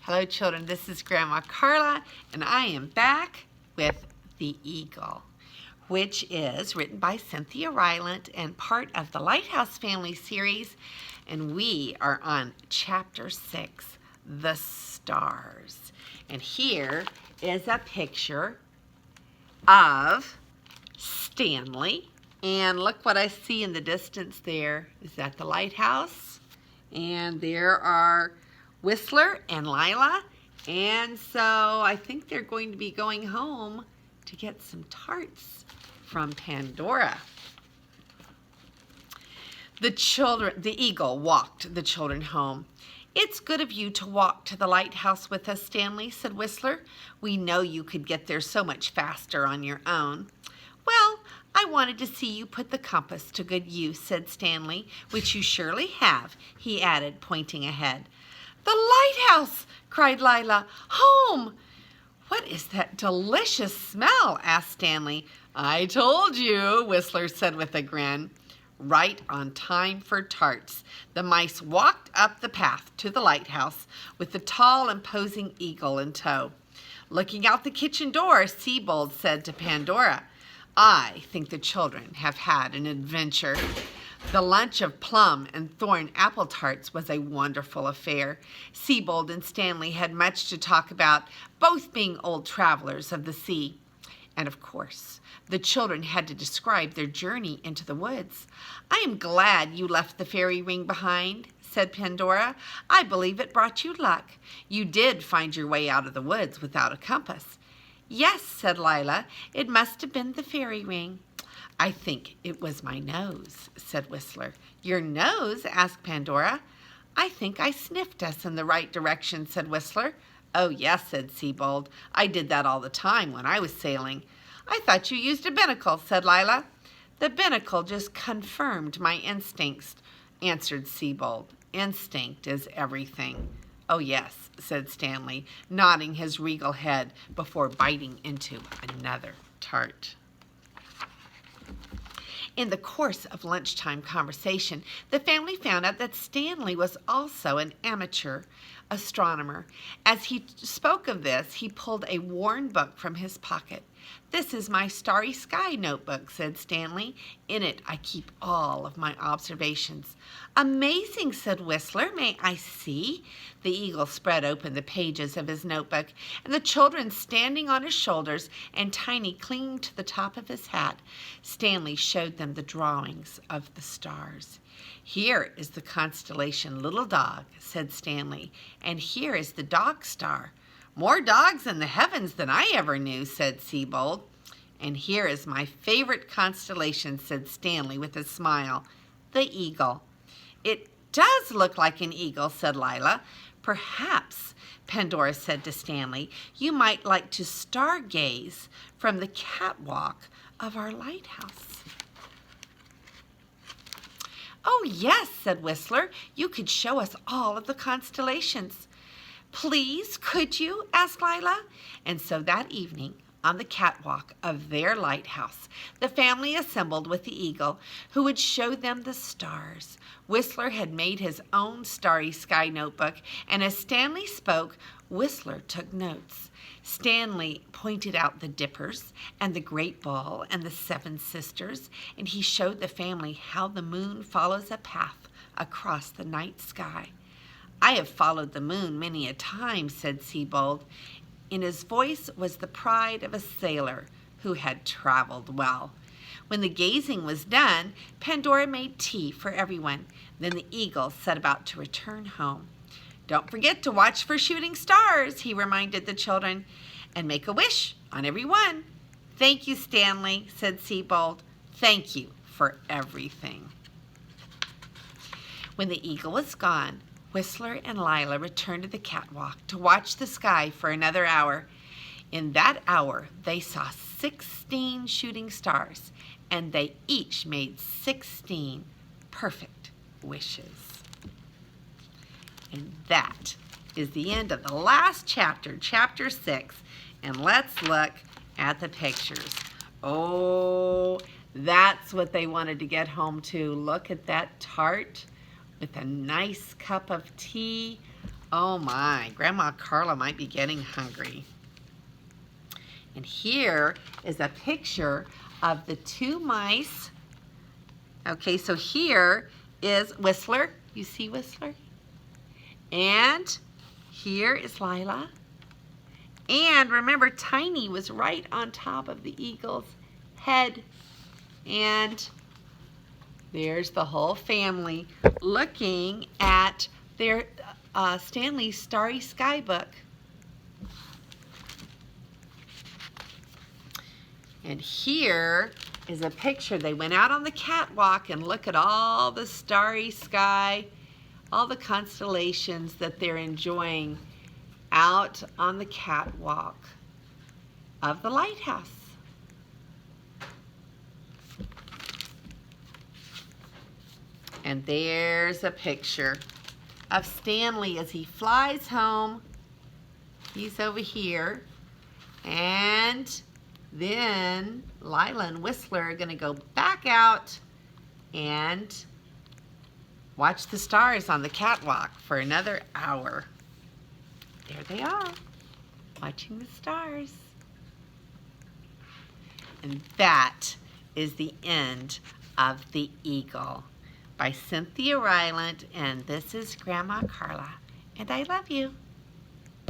Hello children, this is Grandma Carla and I am back with The Eagle, which is written by Cynthia Rylant and part of the Lighthouse Family series, and we are on chapter 6, The Stars. And here is a picture of Stanley, and look what I see in the distance there. Is that the lighthouse? And there are Whistler and Lila, and so I think they're going to be going home to get some tarts from Pandora. The eagle walked the children home. "It's good of you to walk to the lighthouse with us, Stanley," said Whistler. "We know you could get there so much faster on your own." "Well, I wanted to see you put the compass to good use," said Stanley, "which you surely have," he added, pointing ahead. "The lighthouse!" cried Lila. "Home!" "What is that delicious smell?" asked Stanley. "I told you," Whistler said with a grin. Right on time for tarts, the mice walked up the path to the lighthouse with the tall, imposing eagle in tow. Looking out the kitchen door, Siebold said to Pandora, "I think the children have had an adventure." The lunch of plum and thorn apple tarts was a wonderful affair. Siebold and Stanley had much to talk about, both being old travelers of the sea. And of course, the children had to describe their journey into the woods. "I am glad you left the fairy ring behind," said Pandora. "I believe it brought you luck. You did find your way out of the woods without a compass." "Yes," said Lila, "it must have been the fairy ring." "I think it was my nose," said Whistler. "Your nose?" asked Pandora. "I think I sniffed us in the right direction," said Whistler. "Oh, yes," said Siebold. "I did that all the time when I was sailing." "I thought you used a binnacle," said Lila. "The binnacle just confirmed my instincts," answered Siebold. "Instinct is everything." "Oh, yes," said Stanley, nodding his regal head before biting into another tart. In the course of lunchtime conversation, the family found out that Stanley was also an amateur astronomer. As he spoke of this, he pulled a worn book from his pocket. "This is my starry sky notebook," said Stanley. "In it I keep all of my observations." "Amazing," said Whistler. "May I see?" The eagle spread open the pages of his notebook, and the children, standing on his shoulders and Tiny clinging to the top of his hat, Stanley showed them the drawings of the stars. "Here is the constellation Little Dog," said Stanley, "and here is the Dog Star." "More dogs in the heavens than I ever knew," said Siebold. "And here is my favorite constellation," said Stanley with a smile, "the Eagle." "It does look like an eagle," said Lila. "Perhaps," Pandora said to Stanley, "you might like to stargaze from the catwalk of our lighthouse." "Oh, yes," said Whistler. "You could show us all of the constellations." "Please, could you?" asked Lila. And so that evening, on the catwalk of their lighthouse, the family assembled with the eagle, who would show them the stars. Whistler had made his own starry sky notebook, and as Stanley spoke, Whistler took notes. Stanley pointed out the dippers and the great ball and the seven sisters, and he showed the family how the moon follows a path across the night sky. "I have followed the moon many a time," said Siebold. In his voice was the pride of a sailor who had traveled well. When the gazing was done, Pandora made tea for everyone. Then the eagle set about to return home. "Don't forget to watch for shooting stars," he reminded the children, "and make a wish on every one." "Thank you, Stanley," said Siebold. "Thank you for everything." When the eagle was gone, Whistler and Lila returned to the catwalk to watch the sky for another hour. In that hour, they saw 16 shooting stars, and they each made 16 perfect wishes. And that is the end of the last chapter, chapter 6. And let's look at the pictures. Oh, that's what they wanted to get home to. Look at that tart with a nice cup of tea. Oh my, Grandma Carla might be getting hungry. And here is a picture of the two mice. Okay, so here is Whistler. You see Whistler? And here is Lila. And remember, Tiny was right on top of the eagle's head. And there's the whole family looking at their Stanley's Starry Sky book. And here is a picture. They went out on the catwalk and look at all the starry sky, all the constellations that they're enjoying out on the catwalk of the lighthouse. And there's a picture of Stanley as he flies home. He's over here. And then Lila and Whistler are going to go back out and watch the stars on the catwalk for another hour. There they are, watching the stars. And that is the end of The Eagle by Cynthia Rylant, and this is Grandma Carla, and I love you.